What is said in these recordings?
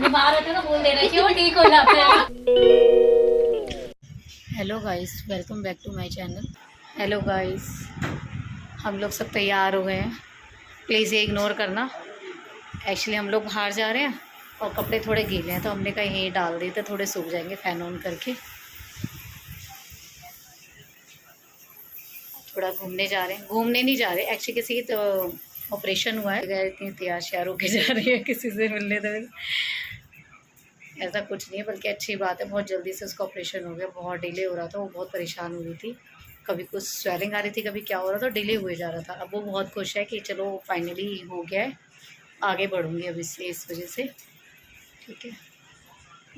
मैं बाहर होते तो बोल देना कि वो ठीक हो जाते हैं। Hello guys, welcome back to my channel. Hello guys, हम लोग सब तैयार हो गए हैं, प्लीज़ ये इग्नोर करना। एक्चुअली हम लोग बाहर जा रहे हैं और कपड़े थोड़े गीले हैं तो हमने कहा यहीं डाल दिए तो थोड़े सूख जाएंगे फ़ैन ऑन करके। थोड़ा घूमने जा रहे हैं, घूमने नहीं जा रहे एक्चुअली, किसी तो ऑपरेशन हुआ है, गए इतनी तैयार श्यार होके जा रही है किसी से मिलने। तो ऐसा कुछ नहीं है, बल्कि अच्छी बात है, बहुत जल्दी से उसका ऑपरेशन हो गया। बहुत डिले हो रहा था, वो बहुत परेशान हो रही थी, कभी कुछ स्वेलिंग आ रही थी, कभी क्या हो रहा था, डिले हुए जा रहा था। अब वो बहुत खुश है कि चलो फाइनली हो गया है, आगे बढ़ूँगी अब इससे, इस वजह से। ठीक है,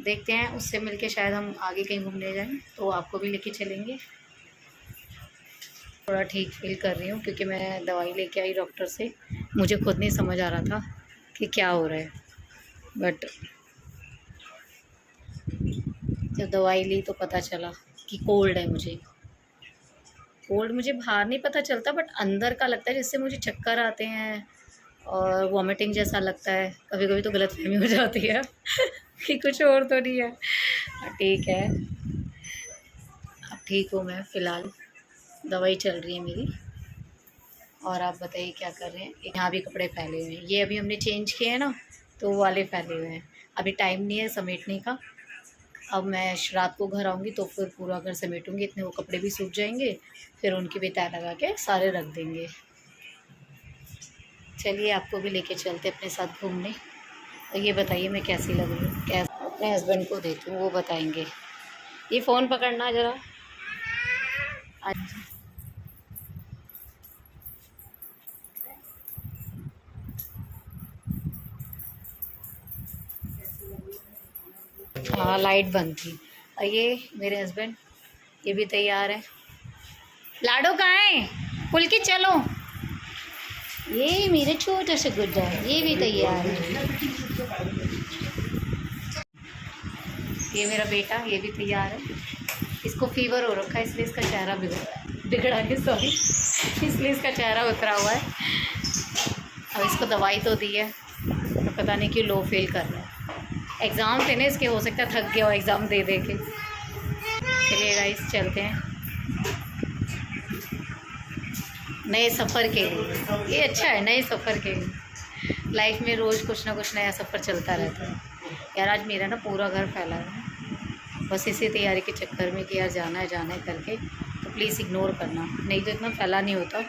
देखते हैं, उससे मिलके शायद हम आगे कहीं घूमने जाएं तो आपको भी लेके चलेंगे। थोड़ा ठीक फील कर रही हूँ क्योंकि मैं दवाई लेके आई डॉक्टर से, मुझे खुद नहीं समझ आ रहा था कि क्या हो रहा है, बट जब दवाई ली तो पता चला कि कोल्ड है मुझे। कोल्ड मुझे बाहर नहीं पता चलता, बट अंदर का लगता है, जिससे मुझे चक्कर आते हैं और वॉमिटिंग जैसा लगता है। कभी कभी तो गलतफहमी हो जाती है कि कुछ और तो नहीं है। ठीक है, अब ठीक हूँ मैं, फ़िलहाल दवाई चल रही है मेरी। और आप बताइए क्या कर रहे हैं? यहाँ भी कपड़े फैले हुए हैं, ये अभी हमने चेंज किए हैं ना, तो वो वाले फैले हुए हैं। अभी टाइम नहीं है समेटने का, अब मैं रात को घर आऊँगी तो फिर पूरा घर समेटूँगी, इतने वो कपड़े भी सूख जाएंगे, फिर उनकी भी तय लगा के सारे रख देंगे। चलिए आपको भी लेके चलते अपने साथ घूमने। और ये बताइए मैं कैसी लग रही हूँ, कैसे अपने हस्बैंड को देती हूँ, वो बताएंगे। ये फ़ोन पकड़ना ज़रा। हाँ, लाइट बंद थी। और ये मेरे हस्बैंड, ये भी तैयार है। लाडो कहाँ है? पुलकी चलो। ये मेरे छोटे से गुड्डा है, ये भी तैयार है। ये मेरा बेटा, ये भी तैयार है। इसको फीवर हो रखा है, इसलिए इसका चेहरा बिगड़ा है, सॉरी, इसलिए इसका चेहरा उतरा हुआ है। अब इसको दवाई तो दी है, तो पता नहीं क्यों लो फील कर रहा है। एग्ज़ाम थे ना इसके, हो सकता है थक गया हो एग्ज़ाम दे दे के। चलिए गाइस चलते हैं नए सफ़र के लिए। ये अच्छा है, नए सफ़र के लिए। लाइफ में रोज़ कुछ ना कुछ नया सफ़र चलता रहता है। यार आज मेरा ना पूरा घर फैला है, बस इसी तैयारी के चक्कर में कि यार जाना है करके, तो प्लीज़ इग्नोर करना, नहीं तो इतना फैला नहीं होता।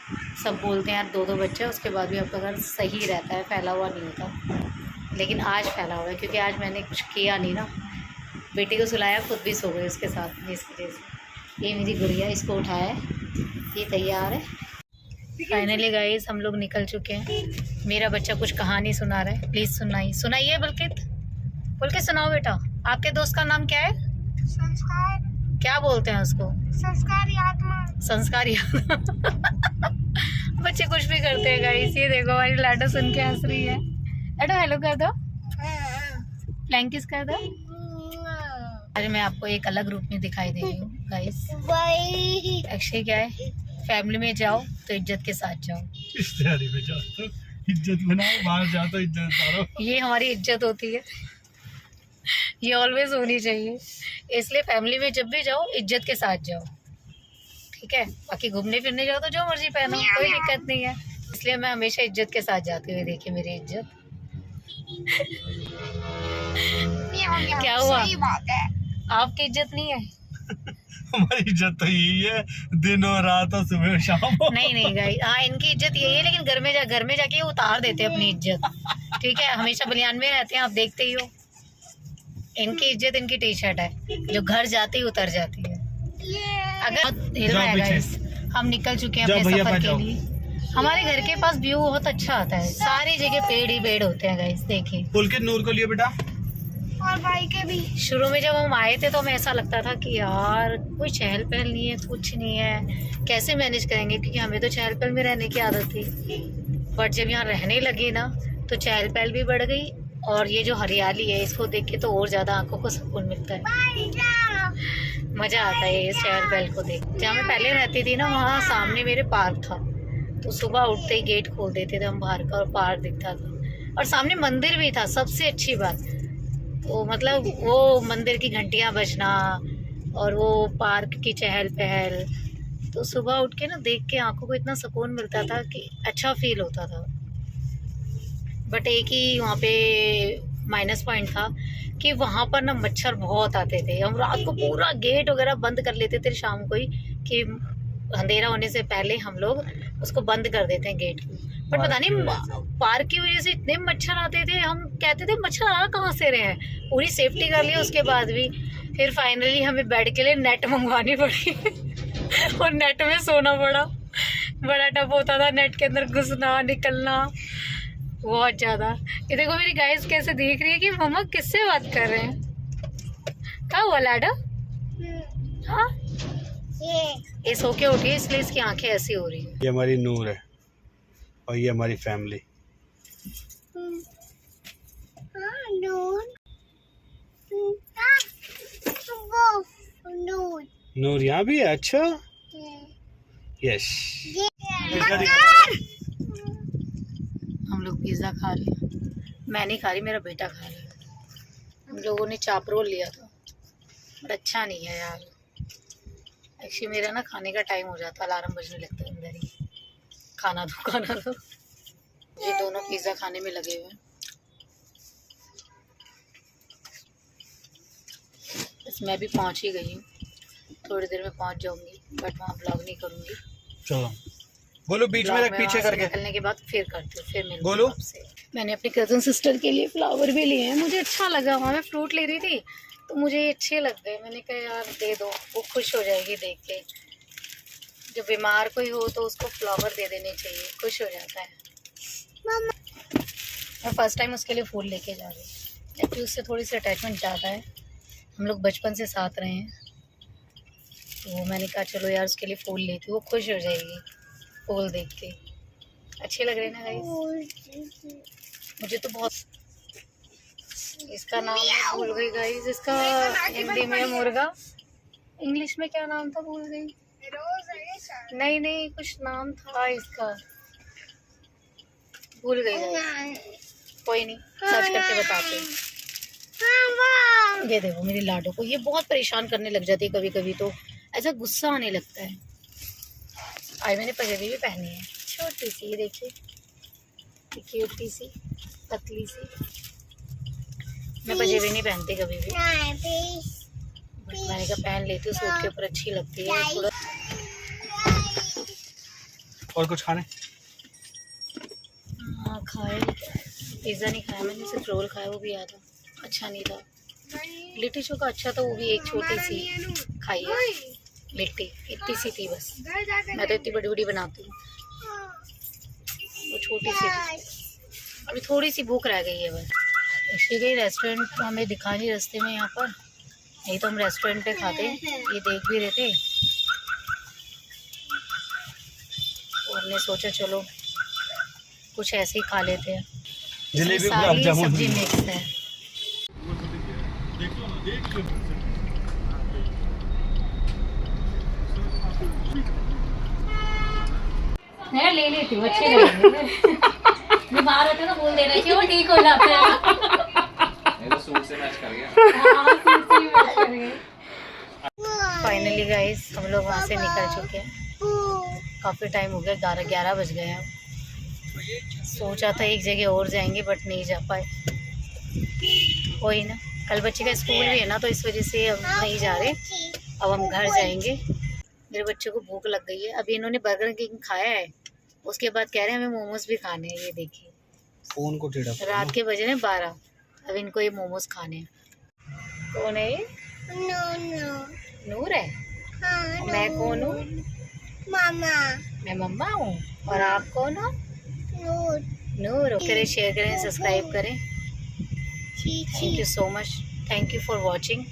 सब बोलते हैं यार दो बच्चे हैं उसके बाद भी आपका घर सही रहता है, फैला हुआ नहीं होता, लेकिन आज फैला हुआ है क्योंकि आज मैंने कुछ किया नहीं ना। बेटी को सुलाया, खुद भी सो गई उसके साथ में, इस वजह से। ये मेरी गुड़िया, इसको उठाया, ये तैयार है। फाइनली गाइस हम लोग निकल चुके हैं। मेरा बच्चा कुछ कहानी सुना रहा है, प्लीज़ सुनाइए। बल्कि सुनाओ बेटा। आपके दोस्त का नाम क्या है? संस्कार। क्या बोलते हैं उसको? संस्कारी आत्मा। संस्कारी बच्चे कुछ भी करते हैं गाइस। ये देखो हमारी लाडो सुन के हंस रही है। लाडो हेलो कर दो, फ्लैंक किस कर दो। अरे मैं आपको एक अलग रूप में दिखाई दे रही हूँ गाइस। एक्चुअली क्या है, फैमिली में जाओ तो इज्जत के साथ जाओ, रिश्तेदारी में जाओ तो इज्जत बनाओ, बाहर जाओ तो इज्जत करो। ये हमारी इज्जत होती है, ये ऑलवेज होनी चाहिए। इसलिए फैमिली में जब भी जाओ इज्जत के साथ जाओ, ठीक है। बाकी घूमने फिरने जाओ तो जो मर्जी पहनो, कोई दिक्कत नहीं है। इसलिए मैं हमेशा इज्जत के साथ जाती हूँ। देखिए मेरी इज्जत क्या हुआ? सही बात है। आपकी इज्जत नहीं है? हमारी इज्जत तो यही है, दिन और रात और सुबह और शाम हो। नहीं गाइस, हाँ इनकी इज्जत यही है, लेकिन घर में जाके उतार देते हैं अपनी इज्जत, ठीक है। हमेशा बलियान में रहते हैं, आप देखते ही हो। इनकी इज्जत इनकी टी शर्ट है, जो घर जाती ही उतर जाती है। अगर हिल रहा है गाइस, हम निकल चुके हैं अपने सफर के लिए। हमारे घर के पास व्यू बहुत अच्छा आता है, सारी जगह पेड़ ही पेड़ होते हैं गाइस। देखिए पुलकित नूर को लिए बेटा, और भाई के भी। शुरू में जब हम आए थे तो हमें ऐसा लगता था कि यार कोई चहल पहल नहीं है, कुछ नहीं है, कैसे मैनेज करेंगे, क्योंकि हमें तो चहल पहल में रहने की आदत थी। बट जब यहाँ रहने लगे ना तो चहल पहल भी बढ़ गई, और ये जो हरियाली है इसको देख के तो और ज़्यादा आंखों को सुकून मिलता है, मज़ा आता है ये चहल पहल को देख। जहाँ मैं पहले रहती थी ना, वहाँ सामने मेरे पार्क था, तो सुबह उठते ही गेट खोल देते थे हम बाहर का और पार्क दिखता था, और सामने मंदिर भी था। सबसे अच्छी बात, तो मतलब वो मंदिर की घंटियाँ बजना और वो पार्क की चहल पहल, तो सुबह उठ के ना देख के आंखों को इतना सुकून मिलता था कि अच्छा फील होता था। बट एक ही वहाँ पे माइनस पॉइंट था कि वहाँ पर ना मच्छर बहुत आते थे। हम रात को पूरा गेट वगैरह बंद कर लेते थे शाम को ही, कि अंधेरा होने से पहले हम लोग उसको बंद कर देते हैं गेट को। बट पता नहीं पार्क की वजह से इतने मच्छर आते थे, हम कहते थे मच्छर आ कहाँ से रहे हैं। पूरी सेफ्टी कर ली उसके बाद भी, फिर फाइनली हमें बेड के लिए नेट मंगवानी पड़ी और नेट में सोना पड़ा। बड़ा टफ होता था नेट के अंदर घुसना निकलना बहुत ज़्यादा। ये देखो मेरी गाइस कैसे देख रही है कि मम्मा किससे बात कर रहे हैं। क्या हुआ लाडा? हाँ ये सो के उठी है इसलिए इसकी आंखें ऐसी हो रही है। ये हमारी नूर है और ये हमारी फैमिली। नूर यहाँ भी है। अच्छा यस। हम लोग पिज़्ज़ा खा रहे हैं। मैं नहीं खा रही, मेरा बेटा खा रहा है। हम लोगों ने चाप रोल लिया था बट अच्छा नहीं है यार। एक्चुअली मेरा ना खाने का टाइम हो जाता है, अलार्म बजने लगता है अंदर ही, खाना दो। ये दोनों पिज़्ज़ा खाने में लगे हुए हैं। बस मैं भी पहुंच ही गई हूँ, थोड़ी देर में पहुंच जाऊंगी बट वहाँ ब्लॉग नहीं करूँगी। चलो बोलो बीच में रख पीछे करके। निकलने के बाद फिर करती हूँ, फिर मिलूंगी बोलो। आपसे। मैंने अपनी कज़न सिस्टर के लिए फ्लावर भी लिए हैं, मुझे अच्छा लगा। वहाँ मैं फ्रूट ले रही थी तो मुझे ये अच्छे लग गए। मैंने कहा यार दे दो, वो खुश हो जाएगी देख के। जो बीमार कोई हो तो उसको फ्लावर दे देने चाहिए, खुश हो जाता है। मैं फर्स्ट टाइम उसके लिए फूल लेके जा रही हूँ क्योंकि उससे थोड़ी सी अटैचमेंट ज़्यादा है। हम लोग बचपन से साथ रहे हैं तो मैंने कहा चलो यार उसके लिए फूल लेती हूँ, वो खुश हो जाएगी फूल देख के। अच्छे लग रहे हैं ना गाइस? मुझे तो बहुत। इसका नाम मैं भूल गई गाइस, इसका हिंदी में मुर्गा, इंग्लिश में क्या नाम था भूल गई। नहीं कुछ नाम था इसका, भूल गई गाइस। कोई नहीं, सर्च करके बताते हैं। ये देखो मेरी लाडो को ये बहुत परेशान करने लग जाती है कभी कभी, तो ऐसा गुस्सा आने लगता है। आज मैंने पजामी भी पहनी है, छोटी सी, ये देखिए क्यूटी सी पतली सी। मैं पजामी नहीं पहनती कभी भी, बट मैंने कहा पहन लेती हूँ, सूट के ऊपर अच्छी लगती है थोड़ा। और कुछ खाने? हाँ खाए, पिज़्ज़ा नहीं खाया मैंने, सिर्फ रोल खाया, वो भी आधा अच्छा नहीं था। लिट्टी चोखा अच्छा था, वो भी एक छोटी सी खाई है लिट्टी, इतनी सी थी बस। मैं तो इतनी बड़ी बड़ी बनाती हूँ, वो छोटी सी थी। अभी थोड़ी सी भूख रह गई है बस। इसलिए गई रेस्टोरेंट हमें दिखा नहीं रास्ते में यहाँ पर, नहीं तो हम रेस्टोरेंट पे खाते। ये देख भी रहे थे और हमने सोचा चलो कुछ ऐसे ही खा लेते हैं। जलेबी सारी गुलाब जामुन सब्जी मिक्स है। मैं ले लेती हूँ, अच्छे लगेंगे। बीमार होते तो बोल देना चाहिए, वो ठीक हो जाते हैं। ये तो सूट से मैच कर गया। फाइनली गाइस हम लोग वहाँ से निकल चुके हैं। काफ़ी टाइम हो गया, 11 बज गए हैं। सोचा था एक जगह और जाएंगे बट नहीं जा पाए। कोई ना, कल बच्चे का स्कूल भी है ना, तो इस वजह से हम नहीं जा रहे। अब हम घर जाएंगे। मेरे बच्चे को भूख लग गई है। अभी इन्होंने बर्गर किंग खाया है, उसके बाद कह रहे हैं हमें मोमोज भी खाने हैं। ये देखिए फोन को टेढ़ा रात के बजे हैं 12, अब इनको ये मोमोज खाने हैं। कौन है ये? नूर है। मैं कौन हूँ? मैं मम्मा हूँ। और आप कौन हो? नूर। करें, शेयर करें, सब्सक्राइब करें। Thank you so much. Thank you for watching.